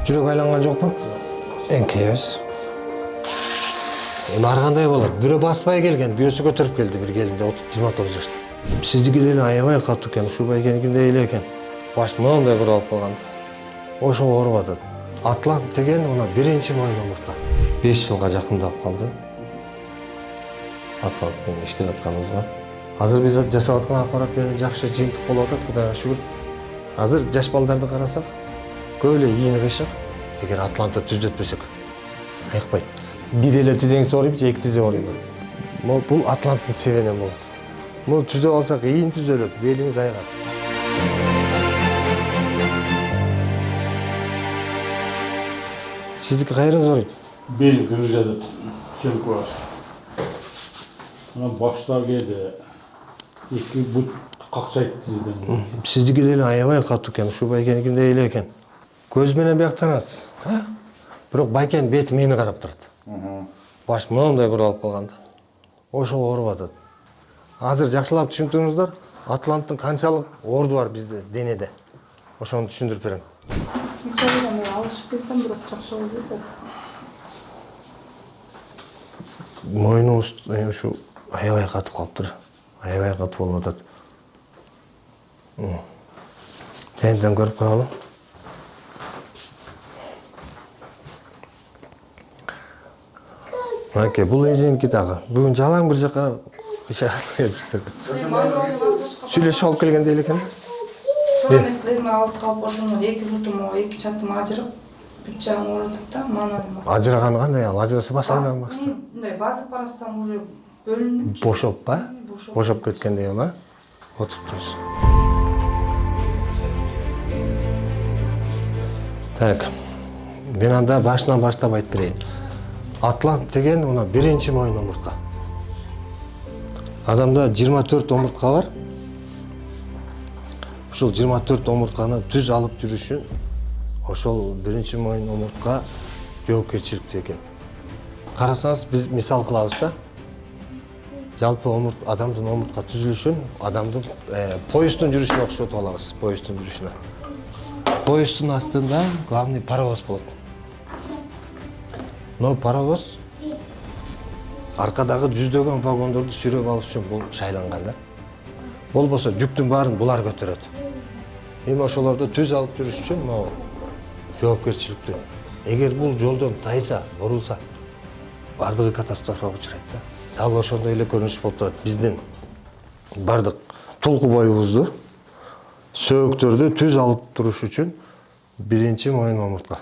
Жүрек айланған жоқ па? Еңкейбіз. Ар қандай болады? Бүрі баспай келген, бүйесі көтеріп келді бір келінде 29 жашта. Сіздікі деле аябай катуу экен, ушу байгеникинде эле экен. Баш мындай бір алып калган. Ошо ооруп атат. Атлант деген мына биринчи мойын омуртка. 5 жылга жакындап калды. Атлант менен иштеп атканыбызга. Азыр биз жасап аткан аппарат менен жакшы жыйынтык болуп атат, Кудайга шүгүр. Азыр жаш балдарды карасак, көп эле ийин кыйшык. Эгер Атлантты түзөтпөсөк, айыкпайт. Bir ele tizеңиз ооруйбу же 2 тизе ооруйбу? Бул Атланттын себебинен болот. Муну түзөп алсак, ийин түзөлөт, белиңиз айыгат. Сиздики кайрыңыз ооруйт? Belim kırıcıdır. Çöp var. Ama başta geldi. İki but kakşayt dizden. Сиздики деле аябай катуу экен, ушу байкеникинде эле экен. Көз менен бияктанасыз. Бирок байкен бети мени карап турат. Баш мындай бір алып калганда. Ошо ооруп атат. Азыр жакшылап түшүндүңүздөр, Атланттын канчалык орду бар бизде денеде. Ошону түшүндүрүп берем. Алышып кеткен, бирок жакшы болуп жатат. Мойнубуз ушу аябай катып калыптыр. Аябай катуу болуп атат. Тенден көрүп коелу. Мынакей, бул эженики дагы. Бүгүн жалаң бир жака кышаап келиптир. Сүйлөшүп алып келгенде эле экен. Эмеслерин алып калып, ошону эки бутум, эки чатым ажырып, бүт жагын оорутуп да, манан Ажыраганы кандай ал? Ажыраса баса алмайбы? мындай базып барасам уже бөлүнүп Бошоп ба? Бошоп кеткендей ана. Отуруп туруңуз. Так. Мен анда башынан баштап айтып берейин. Атлант деген мына биринчи мойын омуртка. Адамда 24 омуртка бар. Ошол 24 омуртканы түз алып жүрүшүн ошол биринчи мойын омуртка жоопкерчиликтүү экен. Карасаңыз, биз мисал кылабыз да. Жалпы адамдын омуртка түзүлүшүн адамдын поезддун жүрүшүнө окшотуп алабыз, поезддун жүрүшүнө. Поезддун астында главный паровоз болот. Но паровоз аркадагы жүздөгөн вагондорду сүйрөп алыш үчүн бул шайланган да. Болбосо жүктүн баарын булар көтөрөт. Эми ошолорду түз алып жүрүш үчүн могу жоопкерчиликтүү. Эгер бул жолдон тайса, бурулса, бардыгы катастрофага учурайт да. Дал ошондой эле көрүнүш болуп турат. Биздин бардык тулку боюбузду, сөөктөрдү түз алып туруш үчүн биринчи мойын омуртка.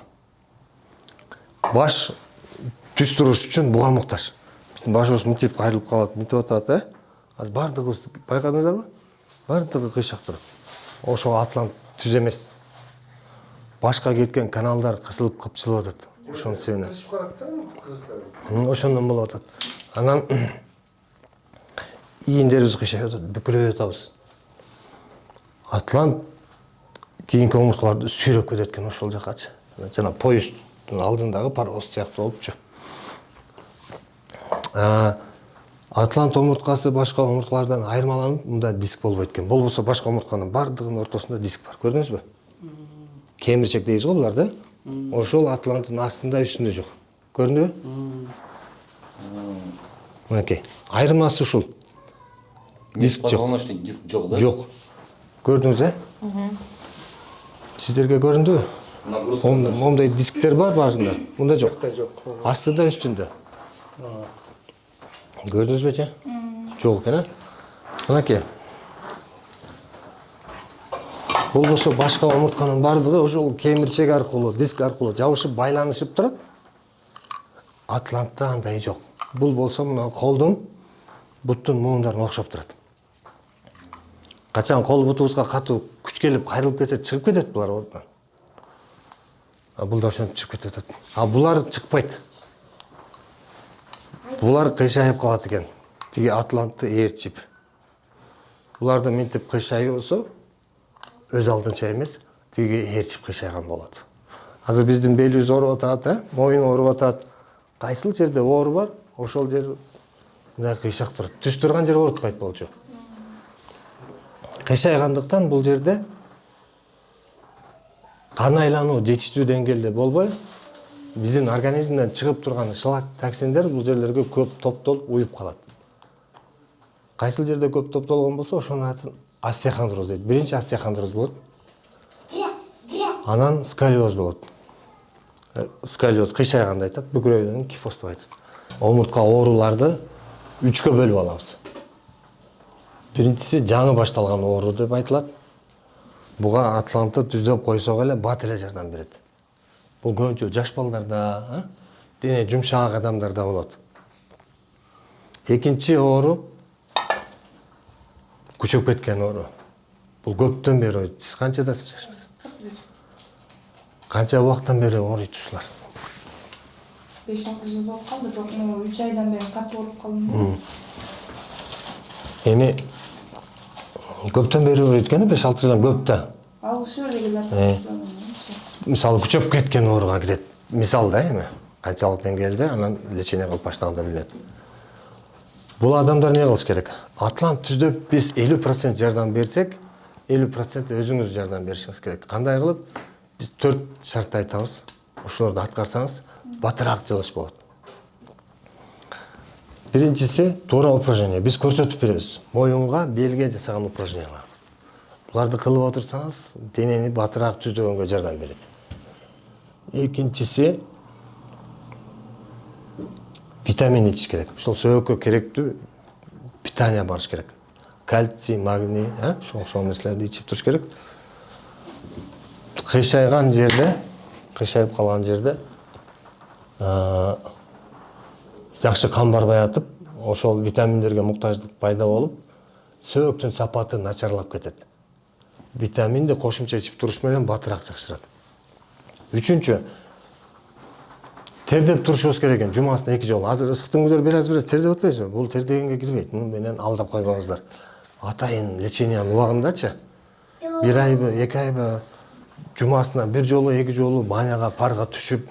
Баш түз туруш үчүн буга муктаж. Биздин башыбыз мынтип кайрылып калат, мынтип атат, Азыр бардыгыбыз байкадыңыздарбы? Бардыгы кыйшак турат. Ошо Атлант түз эмес. Башка кеткен каналдар кысылып кыпчылып атат. Ошонун себебинен. Ошондон болуп атат. Анан ийиндерибиз кыйшайып атат, бүкүлөп атабыз. Атлант кийинки омурткаларды сүйрөп кетет экен ошол жакачы. Жана поезддун алдындагы паровоз сыяктуу болупчу. Атлант омурткасы башка омурткалардан айырмаланып, мында диск болбойт экен. Болбосо башка омуртканын бардыгынын ортосунда диск бар. Көрдүңүзбү? Кемирчек дейбиз го булар да. Ошол Атланттын астында, үстүндө жок. Көрдүңүзбү? Мынакей. Айырмасы ушул. Диск жок. Диск жок да? Жок. Көрдүңүз, Сиздерге көрүндүбү? Мондай дисктер бар баарында. Мында жок. Астында, үстүндө. Көрдүңүзбү? Жок экен, Мынакей. Болбосо башка омуртканын бардыгы ошол кемирчек аркылуу, диск аркылуу жабышып, байланышып турат. Атлантта андай жок. Бул болсо мына колдун, буттун муундарын окшоп турат. Качан кол бутубузга катуу күч келип кайрылып кетсе, чыгып кетет булар ордунан. Бул да ошентип чыгып кетип атат. Булар чыкпайт. Булар кыйшайып калат экен. Тиги Атлантты ээрчип. Буларды мынтип кыйшайбосо, өз алдынча эмес, тиги ээрчип кыйшайган болот. Азыр биздин белибиз ооруп атат, моюн ооруп атат. Кайсыл жерде оору бар, ошол жер мындай кыйшак турат. Түз турган жер оорутпайт болчу. Кыйшайгандыктан бул жерде кан айлануу жетиштүү деңгээлде болбой, биздин организмден чыгып турган шлак токсиндер бул жерлерге көп топтолуп уюп калат. Кайсыл жерде көп топтолгон болсо, ошонун атын остеохондроз дейт. Биринчи остеохондроз болот. Анан сколиоз болот. Сколиоз кыйшайганды айтат, бүкүрөйдөн кифоз деп айтат. Омуртка ооруларды 3кө бөлүп алабыз. Биринчиси жаңы башталган оору деп айтылат. Буга атлантты түздөп койсок эле бат эле жардам берет. Бул көбүнчө жаш балдарда, дене жумшак адамдарда болот. Экинчи оору күчөп кеткен оору. Бул көптөн бери сиз канчадасыз жашыңыз? Канча убакыттан бери ооруйт ушулар? 5-6 жыл болуп калды, бирок 3 айдан бери катуу ооруп калдым. Эми көптөн бери ооруйт экен, 5-6 жылдан көп да. Алышып эле келатат. Мисалы күчөп кеткен ооруга кирет. Мисал да эми канчалык деңгээлде анан лечение кылып баштаганда билет. Бул адамдар не кылыш керек? Атлант түздөп биз 50% жардам берсек, 50% өзүңүз жардам беришиңиз керек. Кандай кылып? Биз 4 шарт айтабыз. Ошолорду аткарсаңыз, батыраак жылыш болот. Биринчиси туура упражнение. Биз көрсөтүп беребиз. Моюнга, белге жасаган упражнениялар. Буларды кылып отурсаңыз, денени батыраак түздөгөнгө жардам берет. Экинчиси витамин ичиш керек. Ошол сөөгүккө керектүү питание барыш керек. Кальций, магний, ошол нерселерди ичип туруш керек. Кыйшайган жерде, кыйшайып калган жерде жакшы кан барбай атып, ошол витаминдерге муктаждык пайда болуп, сөөгүктүн сапаты начарлап кетет. Витаминди кошумча ичип туруш менен батыраак жакшырат. Үчүнчү, тердеп турушубуз керек экен, жумасына 2 жолу. Азыр ысыктын күндөрү бир аз тердеп атпайсызбы? Бул тердегенге кирбейт. Муну менен алдап койбоңуздар. Атайын лечениянын убагындачы 1 айбы, 2 айбы жумасына 1 жолу, 2 жолу баняга, парга түшүп,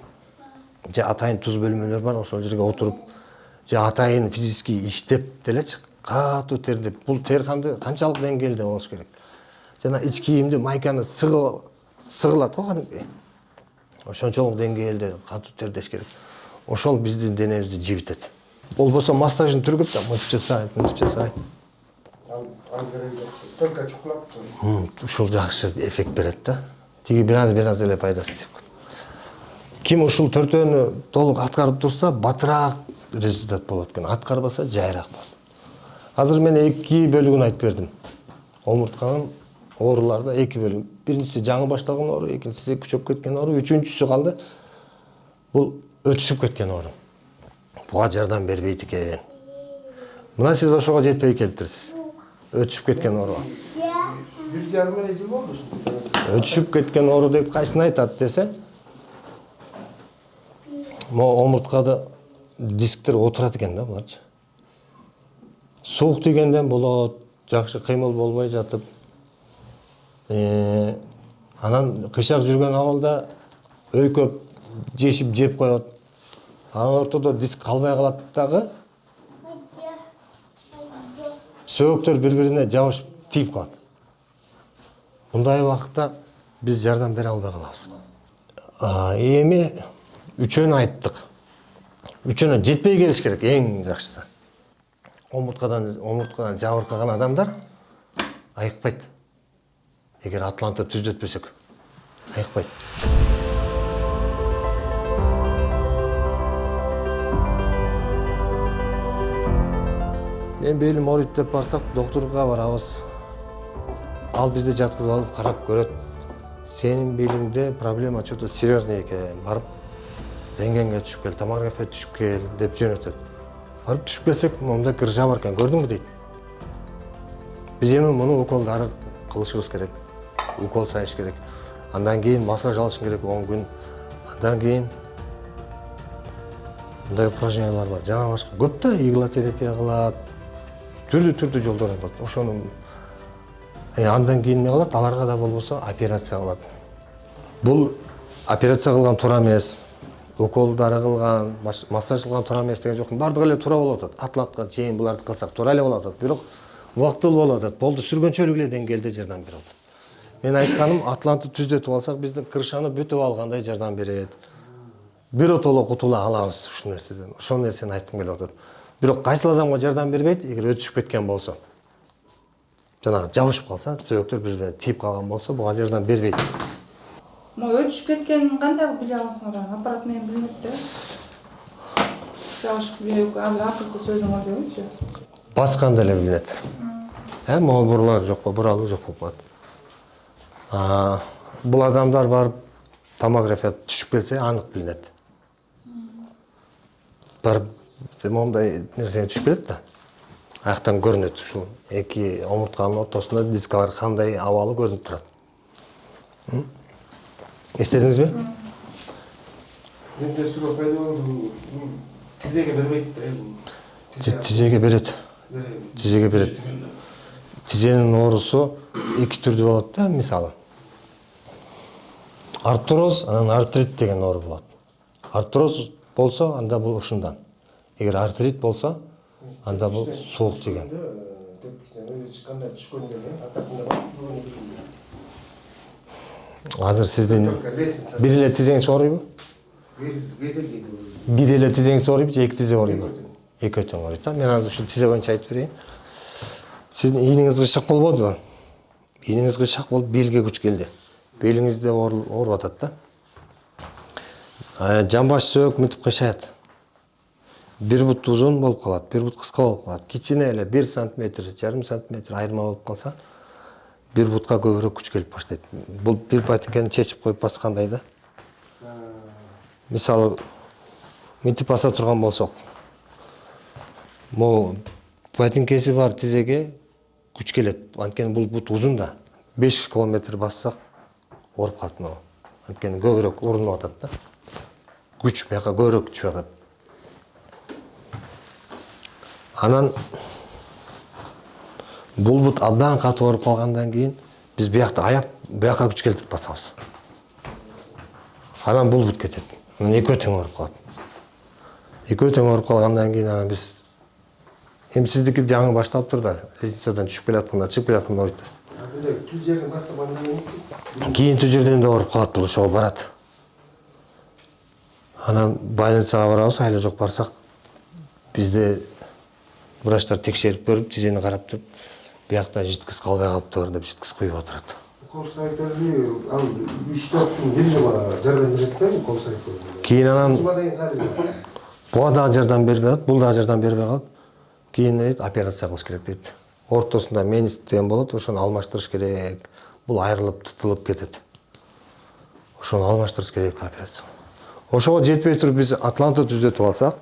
же атайын туз бөлмөлөр бар, ошол жерге отуруп, же атайын физически иштеп делечи, катуу тердеп. Бул тер канды канчалык деңгээлде болуш керек? Жана ич кийимди, майканы сыгылат го кадимки. Ошончолук деңгээлде катуу тердеш керек. Ошол биздин денебизди жибитет. Болбосо массажын түргүп да мынтип жасайт, мынтип жасайт. Только чуклап. Ушул жакшы эффект берет да. Тиги бир аз эле пайдасы тип калат. Ким ушул 4-өөнү толук аткарып турса, батыраак результат болот экен. Аткарбаса жайыраак болот. Азыр мен 2 бөлүгүн айтып бердим. Омуртканын ооруларда 2 бөлүм. Биринчиси жаңы башталган оору, экинчиси күчөп кеткен оору, үчүнчүсү калды. Бул өтүшүп кеткен оору. Буга жардам бербейт экен. Мына сиз ошого жетпей келиптирсиз. Өтүшүп кеткен оору. 1,5 жыл болду. Өтүшүп кеткен оору деп кайсын айтат десе, омурткада дисктер отурат экен да буларчы. Суук тийгенден болот, жакшы кыймыл болбой жатып, анан кыйшак жүргөн абалда өйкөп жешип жеп коет. Анан ортодо диск калбай калат дагы. Сөөктөр бири-бирине жабышып тийип калат. Мындай убакытта биз жардам бере албай калабыз. Эми үчөөнү айттык. Үчөөнө жетпей келиш керек эң жакшысы. Омурткадан жабыркаган адамдар айыкпайт. Эгер атлантты түздөтпөсөк, айыкпайт. Мен белим ооруйт деп барсак, доктурга барабыз. Ал бизди жаткызып алып карап көрөт. Сенин белиңде проблема что-то серьезный экен. Барып рентгенге түшүп кел, томография түшүп кел деп жөнөтөт. Барып түшүп келсек, монда кыржа бар экен, көрдүңбү дейт. Биз эми муну уколдары кылышыбыз керек. Укол сайыш керек. Андан кийин массаж алышың керек 10 күн. Андан кийин мындай упражнениялар бар. Жана башка көп да, иглотерапия кылат. Түрдүү жолдор кылат. Ошону андан кийин эмне кылат? Аларга да болбосо операция кылат. Бул операция кылган туура эмес. Уколдары кылган, массаж кылган туура эмес деген жок. Бардыгы эле туура болуп атат. Атлантка чейин буларды кылсак туура эле болуп атат. Бирок убактылуу болуп атат. Болду сүргөнчөлүк эле деңгээлде жардам берип атат. Мен айтканым Атлантты түзөтүп алсак биздин крышаны бүтүп алгандай жардам берет. Биротоло кутула алабыз ушул нерседен. Ошол нерсени айткым келип атат. Бирок кайсыл адамга жардам бербейт, эгер өтүшүп кеткен болсо. Жанагы жабышып калса, сөйөктөр биз менен тийип калган болсо, буга жардам бербейт. Өтүшүп кеткенин кандай кылып биле аласыңар? Аппарат менен билинет да. Жабышып билек, азыр акыркы сөзүңөр дегичи. Басканда эле билинет. Могул бурулар жокпу, буралуу жок болуп калат. Бул адамдар барып томография түшүп келсе анык билинет. Барып мондай нерсе түшүп келет да. Аяктан көрүнөт ушул эки омуртканын ортосунда дискалар кандай абалы көрүнүп турат. Эстедиңизби? Менде суроо пайда болду. Тизеге бербейт да. Тизеге берет. Тизеге берет. Тизенин оорусу эки түрдүү болот да, мисалы. Артроз, анан артрит деген оору болот. Артроз болсо, анда бул ушундан. Эгер артрит болсо, анда бул суук тиген. Азыр сиздин бир эле тизеңиз ооруйбу? Бир эле тизеңиз ооруйбу же эки тизе ооруйбу? Экөө тең ооруйт. Мен азыр ушул тизе боюнча айтып берейин. Сиздин ийниңиз кыйшык болбодубу? Ийниңиз кыйшык болуп белге күч келди. Белиңизде ооруп атат да. Жамбаш сөөк мынтип кыйшайат. Бир бут узун болуп калат, бир бут кыска болуп калат. Кичине эле 1 сантиметр, жарым сантиметр айырма болуп калса, бир бутка көбүрөөк күч келип баштайт. Бул бир ботинкени чечип коюп баскандай да. Мисалы, мынтип баса турган болсок, могу ботинкеси бар тизеге күч келет. Анткени бул бут узун да. 5 километр бассак ооруп калат могу. Анткени көбүрөөк урунуп атат да. Күч бияка көбүрөөк түшүп атат. Анан бул бут абдан катуу ооруп калгандан кийин биз биякты аяп, бияка күч келтирип басабыз. Анан бул бут кетет. Анан экөө тең ооруп калат. Экөө тең ооруп калгандан кийин анан биз эми сиздики жаңы башталыптыр да, лестницадан чыгып келатканда ооруйт. Түз жерден баштабандан Кийин түз жерден да ооруп калат, бул ошол барат. Анан больницага барабыз, айла жок барсак, бизде врачтар текшерип көрүп, тизени карап туруп, биякта житкис калбай калыптыр деп житкис куюп отурат. кол сайпелни ал 3-4 бир жыл жардам берет да, кол сайпелни. Кийин анан буга дагы жардам бербей калат, бул дагы жардам бербей калат. Кийин дейт, операция кылыш керек дейт. Ортосунда менис деген болот, ошону алмаштырыш керек. Бул айрылып, тытылып кетет. Ошону алмаштырыш керек операция. Ошого жетпей туруп биз Атлантты түзөтүп алсак,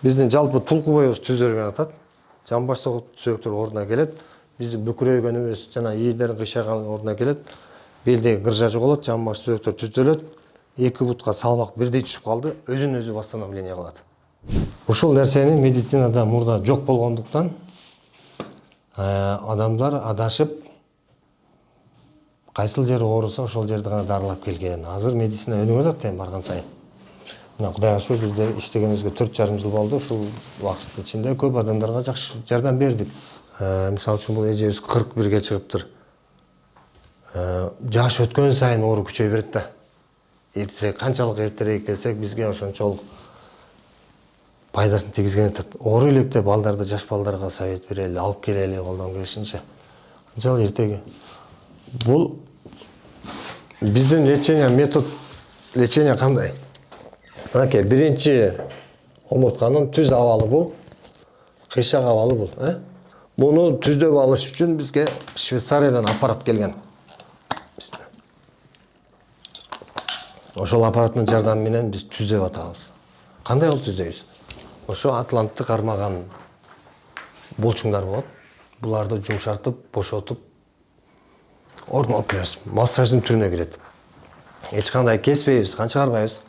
биздин жалпы тулку боюбуз түзөлгөн атат. Жамбаш сөөктөр ордуна келет. Биздин бүкүрөйгөнүбүз жана ийдерин кыйшаган ордуна келет. Белдеги кыржа жоголот, жамбаш сөөктөр түзөлөт. Эки бутка салмак бирдей түшүп калды, өзүн өзү восстановление кылат. Ушул нерсени медицинада мурда жок болгондуктан адамдар адашып кайсыл жери ооруса ошол жерди гана дарылап келген. Азыр медицина өнүгүп атат эми барган сайын. Мына Кудайга шүгүр бизде иштегенибизге 4,5 жыл болду. Ушул убакыт ичинде көп адамдарга жакшы жардам бердик. Мисалы үчүн бул эжебиз 41ге чыгыптыр. Жаш өткөн сайын оору күчөй берет да. Эртерээк, канчалык эртерээк келсек, бизге ошончолук пайдасын тийгизген атат. Оору электе балдарды, жаш балдарга совет берели, алып келели колдон келишинче. Канчалык эртеги. Бул биздин метод лечения кандай? Мынакей, биринчи омуртканын түз абалы бул, кыйшак абалы бул. Муну түздөп алыш үчүн бизге Швейцариядан аппарат келген. Ошол аппараттын жардамы менен биз түздөп атабыз. Кандай кылып түздөйбүз? Ошо Атлантты кармаган булчуңдар болот. Буларды жумшартып, бошотуп, ордуна алып келебиз. Массаждын түрүнө кирет. Эч кандай кеспейбиз, кан чыгарбайбыз,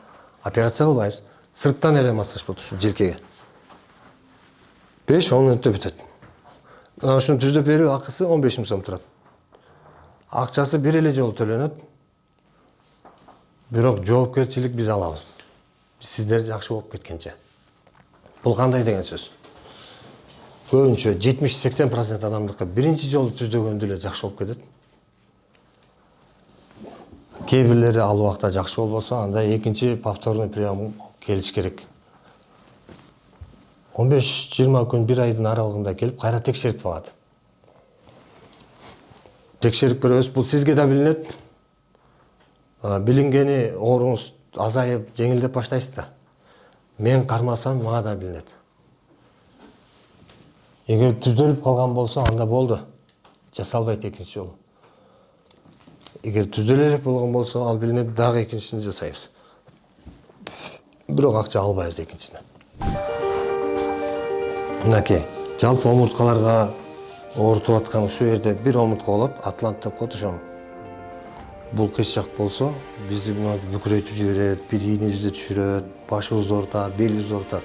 операция кылбайбыз. Сырттан эле массаж болот ушу желкеге. 5-10 мүнөттө бүтөт. Мына ушуну түздөп берүү акысы 15 000 сом турат. Акчасы бир эле жолу төлөнөт. Бирок жоопкерчилик биз алабыз. Сиздер жакшы болуп кеткенче. Бул кандай деген сөз? Көбүнчө 70-80% адамдыкка биринчи жолу түздөгөндө эле жакшы болуп кетет. кээ бирлери ал убакта жакшы болбосо анда экинчи повторный прием келиш керек. 15-20 күн, 1 айдын аралыгында келип кайра текшерип алат. Текшерип көрөбүз, бул сизге да билинет. Билингени ооруңуз азайып, жеңилдеп баштайсыз да. Мен кармасам мага да билинет. Эгер түздөлүп калган болсо, анда болду. Жасалбайт экинчи жолу. Эгер түздөлө элек болгон болсо, ал билинет, дагы экинчисин жасайбыз. Бирок акча албайбыз экинчисинен. Мынакей, жалпы омурткаларга оорутуп аткан ушул жерде бир омуртка болот, атлант деп коет ошону. Бул кыйшак болсо, бизди бүкүрөйтүп жиберет, бир ийнибизди түшүрөт, башыбызды оорутат, белибизди оорутат.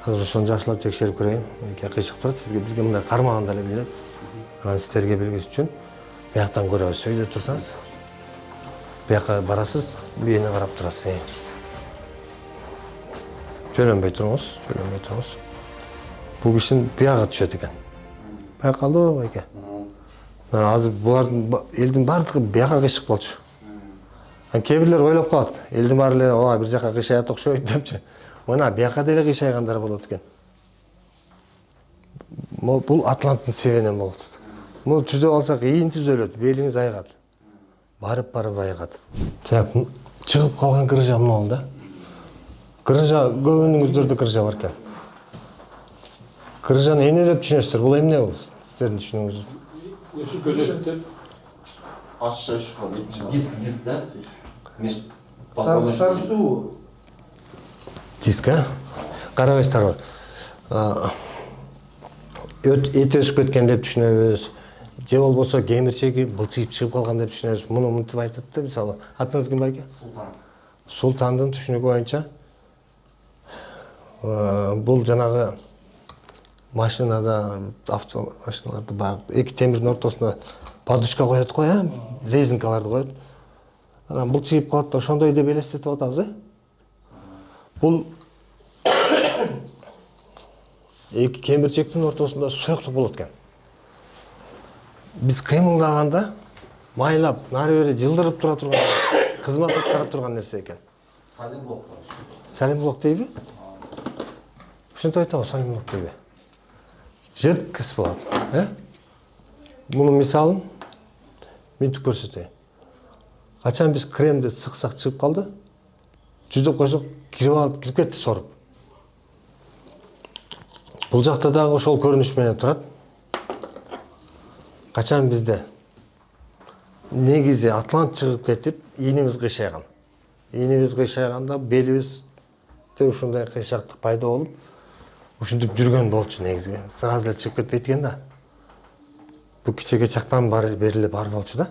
Азыр ошону жакшылап текшерип көрөйүн. Кыйшак турат, бизге мындай кармаганда эле билинет. Анан сиздерге белгилеш үчүн бияктан көрөбүз, өйдө турсаңыз. Биякка барасыз, бийини карап турасыз. Жөнөнбөй туруңуз. Бул кишинин биягы түшөт экен. Байкалдыбы байке? Азыр булардын элдин бардыгы биякка кыйшык болчу. Кээ бирлер ойлоп калат, элдин баары эле ооба бир жакка кыйшаят окшойт депчи. Мына биякка деле кыйшайгандар болот экен. Бул атланттын себебинен болот. Муну түздөп алсак, ийин түзөлөт, белиңиз айгат. Барып айгат. Так, чыгып калган кыржа мына болду да. Кыржа көбүнүңүздөрдө кыржа бар экен. Кыржаны эмне деп түшүнөсүздөр? Бул эмне бул? Сиздердин түшүнүгүңүз? Өшү көлөктөр. Ашша өшүп калды. Диск да. Sarısı bu. Диск, карабайсыздарбы? Эти өсүп кеткен деп түшүнөбүз. Же болбосо кемирчеги былчыйып чыгып калган деп түшүнөбүз. Муну мынтип айтат да, мисалы. Атыңыз ким байке? Султан. Султандын түшүнүгү боюнча бул жанагы машинада, автомашиналарда баягы эки темирдин ортосуна подушка коет го, резинкаларды коет. Анан былчыйып калат да, ошондой деп элестетип атабыз, Бул эки кемирчектин ортосунда суяктык болот экен. Биз кыймылдаганда майлап, нары бери жылдырып тура турган, кызмат аткара турган нерсе экен. Салим блок. Салим блок дейби? Ушинтип айтабы, салим блок дейби? Жидкость болот, Мунун мисалын мынтип көрсөтөйүн. Качан биз кремди сыксак чыгып калды, түздөп койсок, кирип кетти соруп. Бул жакта дагы ошол көрүнүш менен турат. Качан бизде негизи атлант чыгып кетип, ийнибиз кыйшайган. Ийнибиз кыйшайганда белибизде ушундай кыйшактык пайда болуп, ушинтип жүргөн болчу негизи. Сразу эле чыгып кетпейт экен да. Бул кичике чактан бериле бар болчу да.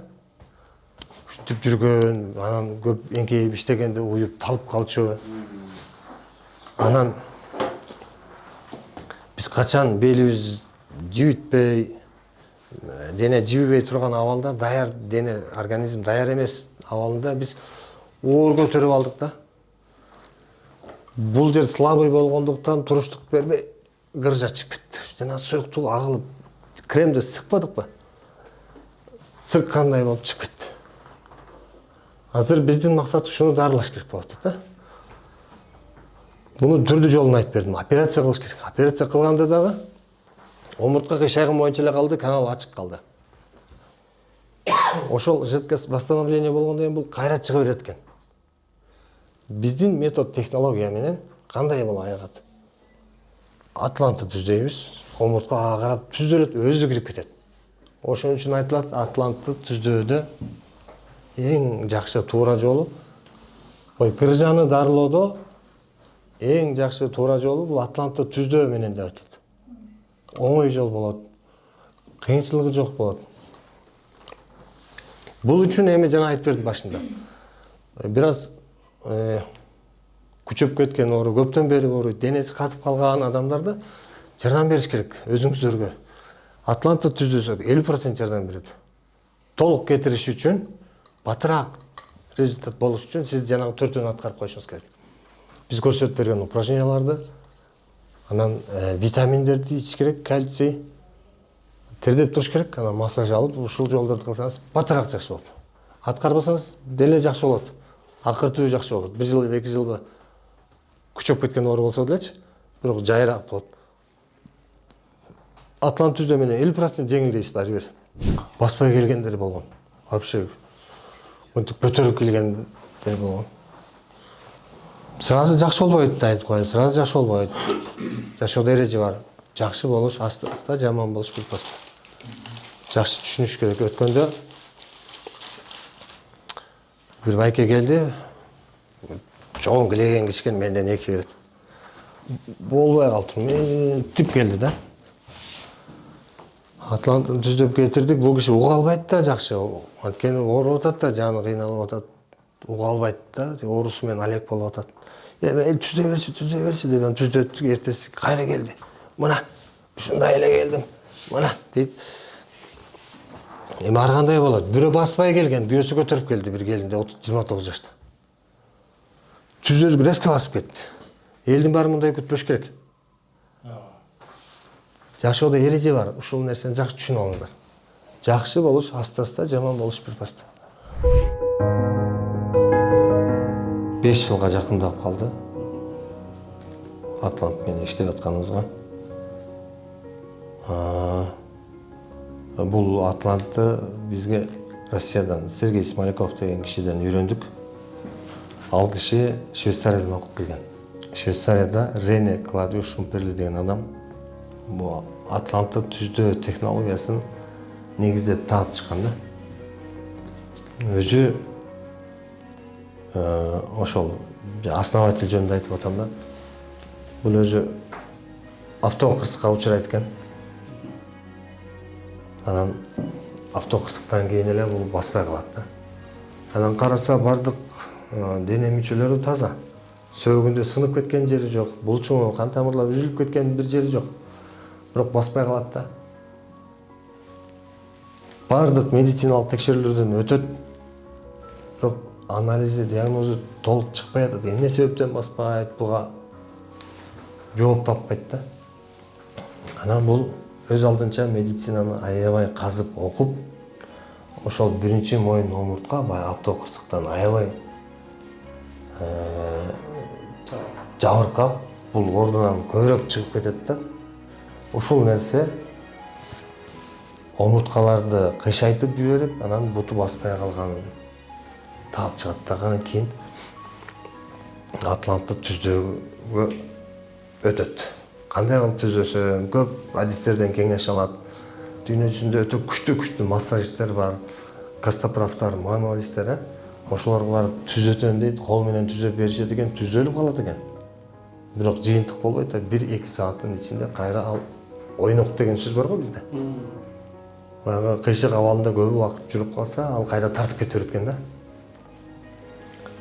Ушинтип жүргөн, анан көп эңкейип иштегенде уюп талып калчу. Анан биз качан белибиз жибитпей, дене жибибей турган абалда, даяр дене, организм даяр эмес абалында биз оор көтөрүп алдык да. Бул жер слабый болгондуктан туруштук бербей кыржа чыгып кетти. Жана суюктук агылып, кремди сыкпадыкпы? Сыккандай болуп чыгып кетти. Азыр биздин максат ушуну дарылаш керек болуп атат, Буну түрдүү жолун айтып бердим. Операция кылыш керек. Операция кылганда дагы омуртка кыйшайган боюнча эле калды, канал ачык калды. Ошол жидкость восстановление болгондон кийин бул кайра чыга берет экен. Биздин метод технология менен кандай болуп айгат? Атлантты түздөйбүз, омурткага карап түздөлөт, өзү кирип кетет. Ошон үчүн айтылат, атлантты түздөөдө эң жакшы туура жолу, кыржаны дарылоодо эң жакшы туура жолу бул атлантты түздөө менен деп айтылат. Оңой жол болот, кыйынчылыгы жок болот. Бул үчүн эми жана айтып бердим башында. Бир аз күчөп кеткен оору, көптөн бери ооруйт, денеси катып калган адамдарда жардам бериш керек өзүңүздөргө. Атлантты түздөсөк 50% жардам берет. Толук кетириш үчүн, батыраак результат болуш үчүн сиз жанагы төртөөнү аткарып коюшуңуз керек. Биз көрсөтүп берген упражненияларды, анан витаминдерди ичиш керек, кальций, тердеп туруш керек, анан массаж алып, ушул жолдорду кылсаңыз батыраак жакшы болот. аткарбасаңыз деле жакшы болот. Акыртуу жакшы болот. 1 жыл, 2 жылга күчөп кеткен оору болсо делечи, бирок жайыраак болот. Атлант түздө менен 50% жеңилдейсиз баары бир. Баспай келгендер болгон. Вообще мынтип көтөрүп келгендер болгон. Сразу жакшы болбойт да айтып коеюн. Сразу жакшы болбойт. Жашоодо эреже бар. Жакшы болуш аста-аста, жаман болуш бирпаста. Жакшы түшүнүш керек. Өткөндө бир байке келди. Чоң килеген кичкен менден 2 келет. Болбой калдым. Мен тип келди да. Атлантты түздөп кетирдик. Бул киши уга албайт да жакшы. Анткени ооруп атат да, жаны кыйналып атат. Уга албайт да. Оорусу менен алек болуп атат. Эл түздө берчи деп түздөттүк. Эртеси кайра келди. Мына ушундай эле келдим. Мына дейт. Эми ар кандай болот? Бирөө баспай келген, бирөөсү көтөрүп келди бир келинде 29 жашта. Түздө резко басып кетти. Элдин баары мындай күтпөш керек. Жашоодо эреже бар. Ушул нерсени жакшы түшүнүп алыңыздар. Жакшы болуш аста-аста, жаман болуш бирпаста. 5 жылга жакындап калды. Атлант менен иштеп атканыбызга. Бул Атлантты бизге Россиядан Сергей Смоляков деген кишиден үйрөндүк. Ал киши Швейцариядан окуп келген. Швейцарияда Рене Клаудиус Шумперли деген адам бул Атлантты түздөө технологиясын негиздеп таап чыккан да. Өзү ошол основатель жөнүндө айтып атам да. Бул өзү автокырсыкка учурайт экен. Анан автокырсыктан кийин эле бул баспай калат да. Анан караса бардык дене мүчөлөрү таза. Сөөгүндө сынып кеткен жери жок. Булчуңу, кан тамырлары үзүлүп кеткен бир жери жок. Бирок баспай калат да. Бардык медициналык текшерүүлөрдөн өтөт. Бирок анализи, диагнозу толук чыкпай атат. Эмне себептен баспайт, буга жооп таппайт да. Анан бул өз алдынча медицинаны аябай казып окуп, ошол биринчи моюн омуртка баягы автокырсыктан аябай жабыркап, бул ордунан көбүрөөк чыгып кетет да. Ушул нерсе омурткаларды кыйшайтып жиберип, анан буту баспай калганын таап чыгат. Андан кийин Атлантты түздөөгө өтөт. Кандай кылып түзөсөм, көп адистерден кеңеш алат. Дүйнө жүзүндө өтө күчтүү массажисттер бар, костоправтар, мануалисттер, ошолорго барып түзөтөм дейт, кол менен түзөп беришет экен, түзөлүп калат экен. Бирок жыйынтык болбойт да, 1-2 сааттын ичинде кайра ал ойнок деген сөз бар го бизде. Баягы кыйшык абалында көп убакыт жүрүп калса, ал кайра тартып кете берет экен да.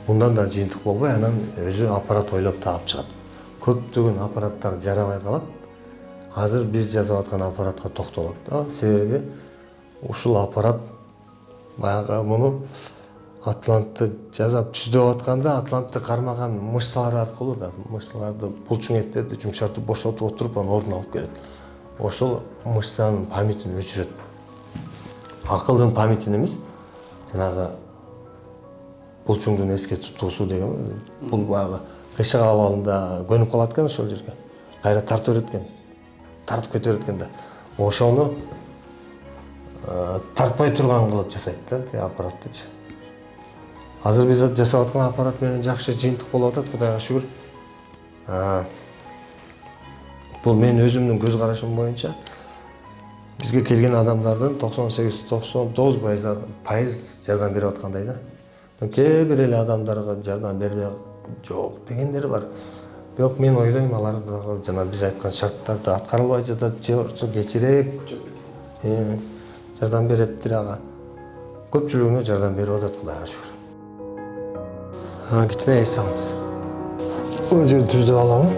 Мындан да жыйынтык болбой, анан өзү аппарат ойлоп таап чыгат. Көптөгөн аппараттар жарабай калат. Азыр биз жасап аткан аппаратка токтолот да. Себеби ушул аппарат баягы муну Атлантты жасап түздөп атканда Атлантты кармаган мышцалар аркылуу да, мышцаларды булчуң эттерди жумшартып бошотуп отуруп анын ордуна алып келет. Ошол мышцанын памятин өчүрөт. Акылдын памятин эмес, жанагы булчуңдун эске тутуусу деген бул баягы кыйшык абалында көнүп калат экен ошол жерге. Кайра тартып берет экен. Тартып кете берет экен да. Ошону тартпай турган кылып жасайт да, тиги аппараттычы. Азыр биз жасап аткан аппарат менен жакшы жыйынтык болуп атат, Кудайга шүгүр. Бул менин өзүмдүн көз карашым боюнча бизге келген адамдардын 98-99% жардам берип аткандай да. Кээ бир эле адамдарга жардам бербей жок дегендери бар. Бирок мен ойлойм, алар дагы жана биз айткан шарттарды аткарылбай жатат, же болбосо кечирээк жардам береттир ага. Көпчүлүгүнө жардам берип атат, Кудайга шүгүр. Кичине эс алыңыз. Бул жерди түздөп аламын.